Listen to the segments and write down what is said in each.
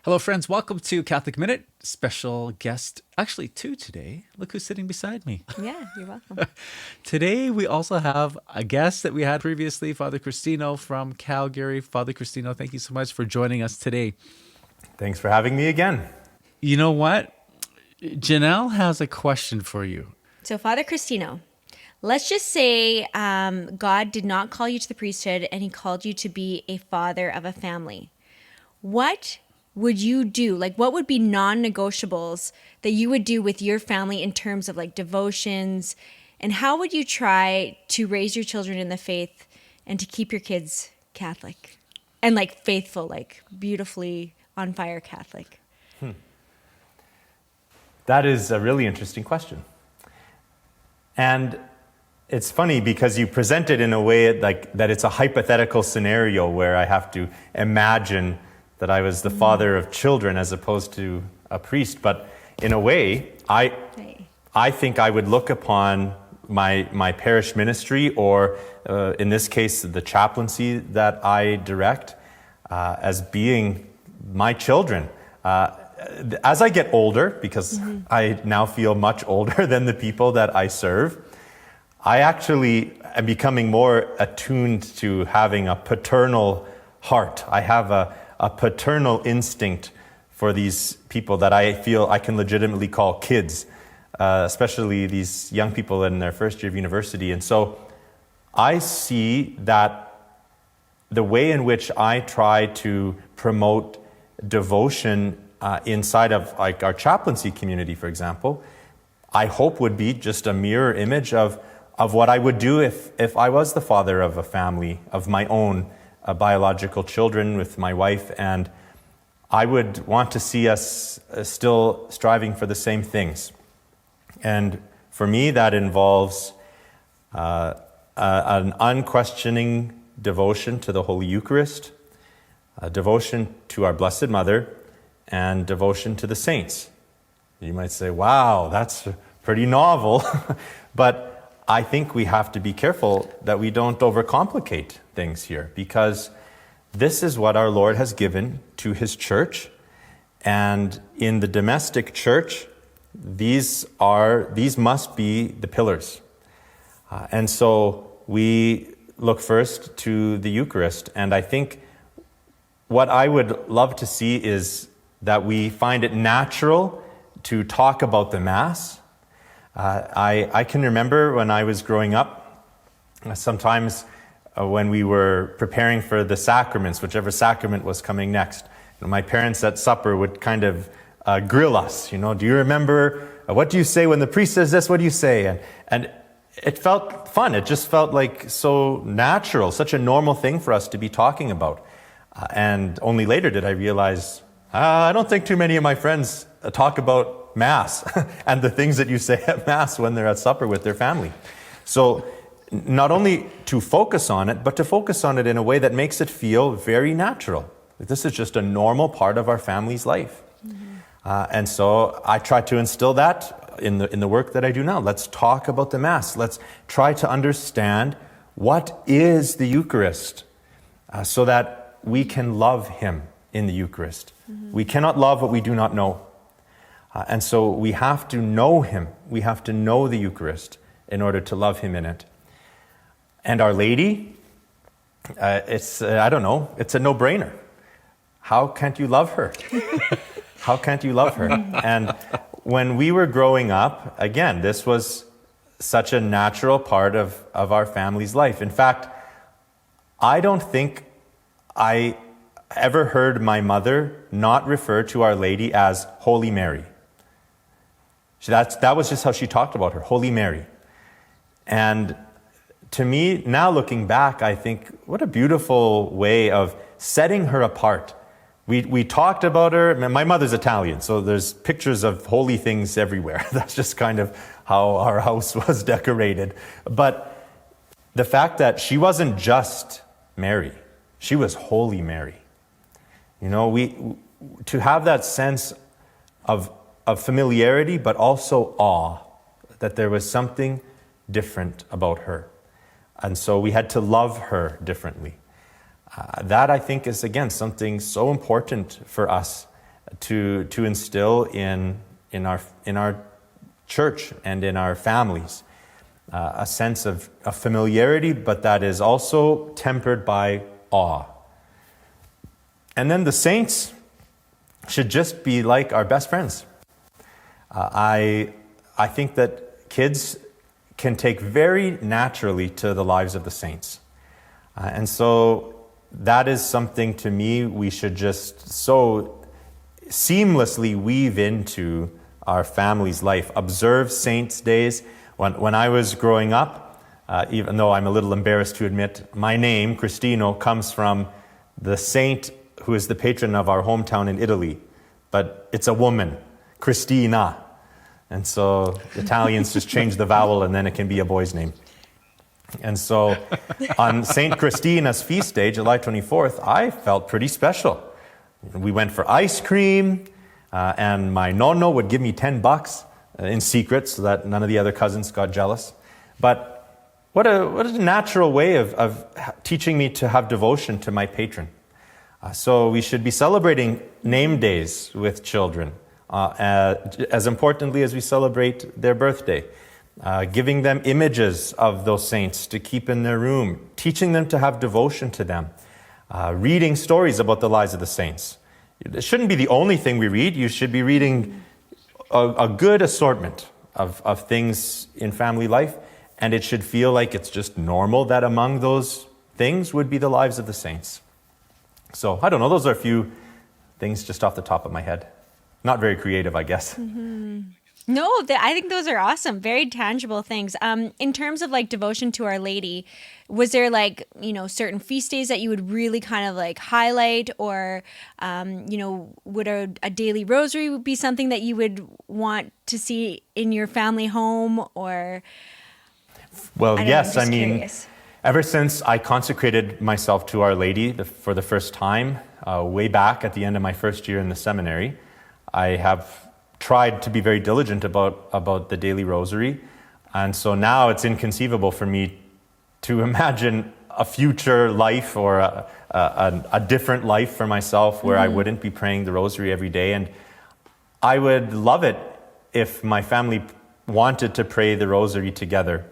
Hello, friends. Welcome to Catholic Minute. Special guest, actually two today. Look who's sitting beside me. Yeah, you're welcome. Today, we also have a guest that we had previously, Fr Cristino from Calgary. Fr Cristino, thank you so much for joining us today. Thanks for having me again. You know what? Janelle has a question for you. So, Father Cristino, let's just say God did not call you to the priesthood and he called you to be a father of a family. What would you do? Like, what would be non-negotiables that you would do with your family in terms of like devotions? And how would you try to raise your children in the faith and to keep your kids Catholic and like faithful, like beautifully on fire Catholic? That is a really interesting question. And it's funny because you present it in a way like that it's a hypothetical scenario where I have to imagine that I was the father of children as opposed to a priest. But in a way, I think I would look upon my parish ministry, or in this case, the chaplaincy that I direct, as being my children. As I get older, because I now feel much older than the people that I serve, I actually am becoming more attuned to having a paternal heart. I have a paternal instinct for these people that I feel I can legitimately call kids, especially these young people in their first year of university. And so I see that the way in which I try to promote devotion inside of like our chaplaincy community, for example, I hope would be just a mirror image of what I would do if I was the father of a family of my own biological children with my wife, and I would want to see us still striving for the same things. And for me, that involves an unquestioning devotion to the Holy Eucharist, a devotion to our Blessed Mother, and devotion to the saints. You might say, wow, that's pretty novel. But I think we have to be careful that we don't overcomplicate things here, because this is what our Lord has given to his church. And in the domestic church, these must be the pillars. And so we look first to the Eucharist. And I think what I would love to see is that we find it natural to talk about the Mass. I can remember when I was growing up, sometimes when we were preparing for the sacraments, whichever sacrament was coming next, my parents at supper would kind of grill us, do you remember, what do you say when the priest says this, what do you say? And it felt fun. It just felt like so natural, such a normal thing for us to be talking about. And only later did I realize, I don't think too many of my friends talk about Mass and the things that you say at Mass when they're at supper with their family. So not only to focus on it, but to focus on it in a way that makes it feel very natural. This is just a normal part of our family's life. And so I try to instill that in the work that I do now. Let's talk about the Mass. Let's try to understand what is the Eucharist, so that we can love him in the Eucharist. We cannot love what we do not know. And so we have to know him. We have to know the Eucharist in order to love him in it. And Our Lady, it's a no-brainer. How can't you love her? How can't you love her? And when we were growing up, again, this was such a natural part of our family's life. In fact, I don't think I ever heard my mother not refer to Our Lady as Holy Mary. That was just how she talked about her, Holy Mary. And to me, now looking back, I think, what a beautiful way of setting her apart. We talked about her. My mother's Italian, so there's pictures of holy things everywhere. That's just kind of how our house was decorated. But the fact that she wasn't just Mary, she was Holy Mary. To have that sense of familiarity, but also awe, that there was something different about her. And so we had to love her differently. That, I think, is, again, something so important for us to instill in our church and in our families a sense of familiarity, but that is also tempered by awe. And then the saints should just be like our best friends. I think that kids can take very naturally to the lives of the saints. And so that is something, to me, we should just so seamlessly weave into our family's life. Observe saints' days. When I was growing up, even though I'm a little embarrassed to admit, my name, Cristino, comes from the saint who is the patron of our hometown in Italy. But it's a woman, Cristina. And so Italians just change the vowel and then it can be a boy's name. And so on St. Christina's feast day, July 24th, I felt pretty special. We went for ice cream, and my nonno would give me $10 in secret so that none of the other cousins got jealous. But what a natural way of teaching me to have devotion to my patron. So we should be celebrating name days with children, as importantly as we celebrate their birthday. Giving them images of those saints to keep in their room, teaching them to have devotion to them, reading stories about the lives of the saints. It shouldn't be the only thing we read. You should be reading a good assortment of things in family life, and it should feel like it's just normal that among those things would be the lives of the saints. So, I don't know, those are a few things just off the top of my head. Not very creative, I guess. Mm-hmm. No, I think those are awesome. Very tangible things. In terms of like devotion to Our Lady, was there like, certain feast days that you would really kind of like highlight, or, would a daily rosary be something that you would want to see in your family home, or? Well, yes, I mean, curious. Ever since I consecrated myself to Our Lady for the first time, way back at the end of my first year in the seminary, I have tried to be very diligent about the daily rosary. And so now it's inconceivable for me to imagine a future life or a different life for myself where I wouldn't be praying the rosary every day. And I would love it if my family wanted to pray the rosary together.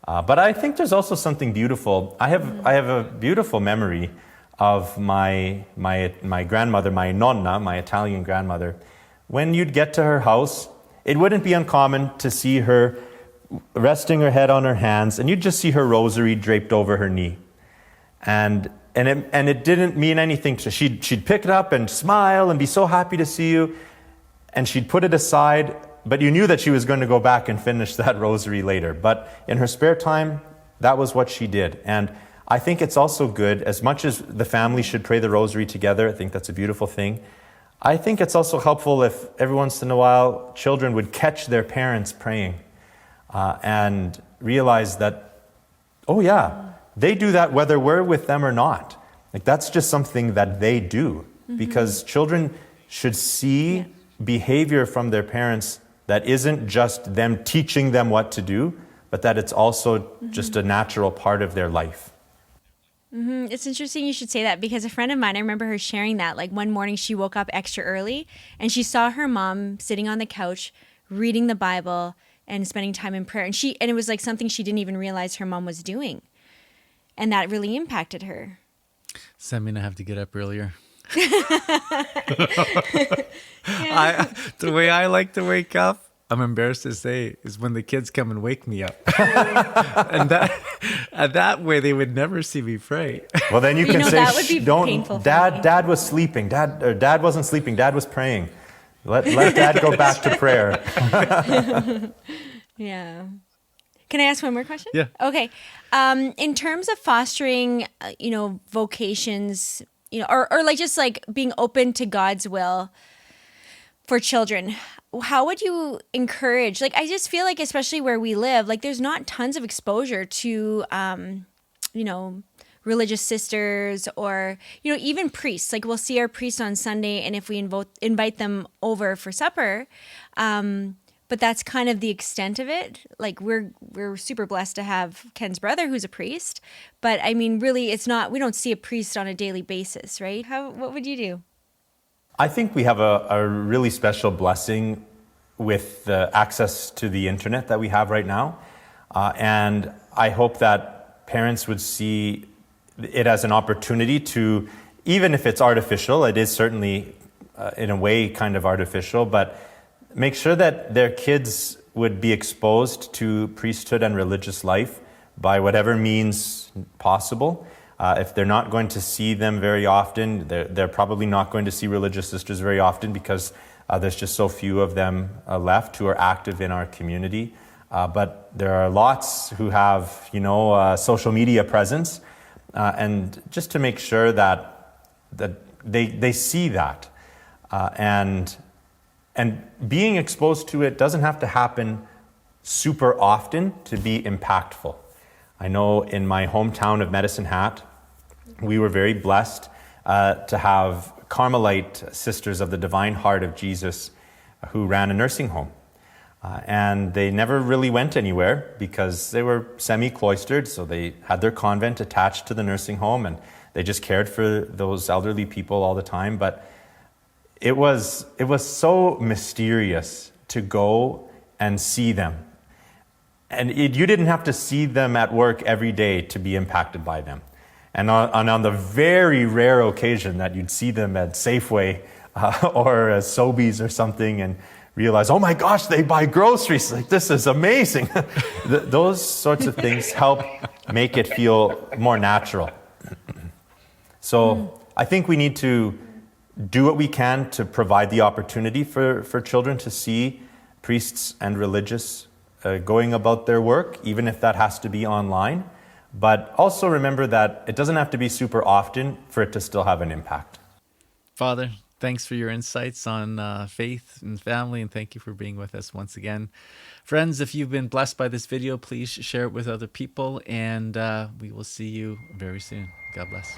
But I think there's also something beautiful. I have a beautiful memory of my grandmother, my nonna, my Italian grandmother. When you'd get to her house, it wouldn't be uncommon to see her resting her head on her hands, and you'd just see her rosary draped over her knee. And it didn't mean anything to her. She'd pick it up and smile and be so happy to see you, and she'd put it aside, but you knew that she was going to go back and finish that rosary later. But in her spare time, that was what she did. And I think it's also good, as much as the family should pray the rosary together, I think that's a beautiful thing. I think it's also helpful if every once in a while children would catch their parents praying and realize that, oh yeah, they do that whether we're with them or not. Like that's just something that they do, because children should see behavior from their parents that isn't just them teaching them what to do, but that it's also just a natural part of their life. It's interesting you should say that, because a friend of mine, I remember her sharing that, like one morning she woke up extra early and she saw her mom sitting on the couch reading the Bible and spending time in prayer. And it was like something she didn't even realize her mom was doing. And that really impacted her. Does that mean I have to get up earlier? The way I like to wake up, I'm embarrassed to say, is when the kids come and wake me up. and that way they would never see me pray. Well, then you can say, that would be painful for me. Dad was sleeping. Dad wasn't sleeping. Dad was praying. Let Dad go back to prayer. Yeah. Can I ask one more question? Yeah. Okay. In terms of fostering, vocations, or like just like being open to God's will for children, how would you encourage, like, I just feel like, especially where we live, like there's not tons of exposure to, religious sisters or, even priests. Like we'll see our priest on Sunday, and if we invite them over for supper, but that's kind of the extent of it. Like we're super blessed to have Ken's brother who's a priest, but I mean, really, we don't see a priest on a daily basis, right? What would you do? I think we have a really special blessing with the access to the internet that we have right now. And I hope that parents would see it as an opportunity to, even if it's artificial, it is certainly in a way kind of artificial, but make sure that their kids would be exposed to priesthood and religious life by whatever means possible. If they're not going to see them very often, they're probably not going to see religious sisters very often because there's just so few of them left who are active in our community. But there are lots who have, social media presence, and just to make sure that they see that, and being exposed to it doesn't have to happen super often to be impactful. I know in my hometown of Medicine Hat, we were very blessed to have Carmelite Sisters of the Divine Heart of Jesus who ran a nursing home. And they never really went anywhere because they were semi-cloistered, so they had their convent attached to the nursing home and they just cared for those elderly people all the time. But it was so mysterious to go and see them. And you didn't have to see them at work every day to be impacted by them. And on the very rare occasion that you'd see them at Safeway or Sobeys or something and realize, oh my gosh, they buy groceries. Like, this is amazing. Those sorts of things help make it feel more natural. So I think we need to do what we can to provide the opportunity for children to see priests and religious going about their work, even if that has to be online. But also remember that it doesn't have to be super often for it to still have an impact. Father, thanks for your insights on faith and family, and thank you for being with us once again. Friends, if you've been blessed by this video, please share it with other people, and we will see you very soon. God bless.